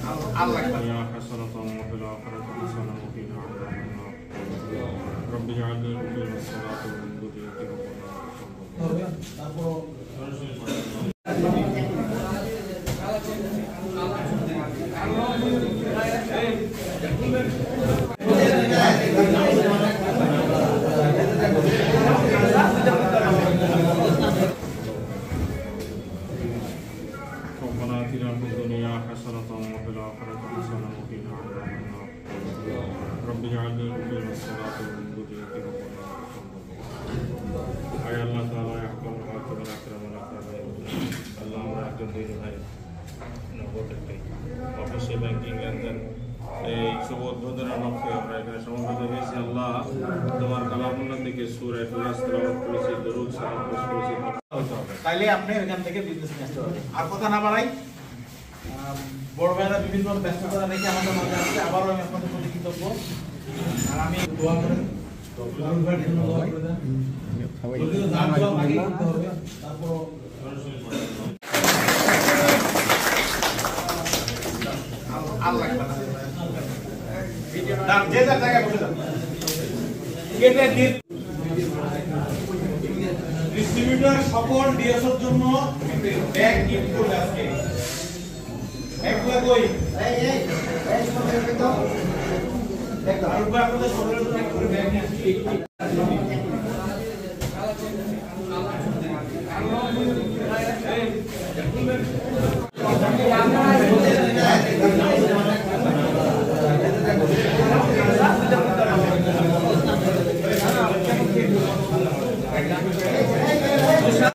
الدنيا حسنة وفي الآخرة حسنة وقنا عذاب النار رب اجعلني مقيم الصلاة ومن ذريتي ربنا آتنا في الدنيا حسنة وفي الآخرة حسنة وقنا عذاب النار رب اجعلني مقيم الصلاة ومن ذريتي আয় আল্লাহ তাআলা ইয়াহকুম হাকিমান আকরামান আকরামাইন আল্লাহ আমরা একজন দিন ভাই নগদ একটাই অফিসে ব্যাংকিং লেনদেন এই সব উদ্বোধনের লক্ষ্যে আমরা এখানে সমবেত হয়েছি আল্লাহ তোমার কালামুল্লাহ থেকে সূরা ইখলাস তেলাওয়াত করেছি দরুদ সালাত পেশ করেছি তাইলে আপনি এখান থেকে বিজনেস নিয়ে আসতে পারবেন। আর কথা না বাড়াই, বড় ভাইরা বিভিন্ন ব্যস্ততা রেখে আমাদের মাঝে আসছে, আবারও আমি আপনাদের প্রতি কৃতজ্ঞ। আর আমি দোয়া করেন যে যার জায়গায় বসে যান। ডিস্ট্রিবিউটর সকল ডিএসওর জন্য ব্যাগ গিফট করবে আজকে। একলা কই আর আপনাদের সকলের জন্য একটা করে ব্যাগ নিয়ে আসছি।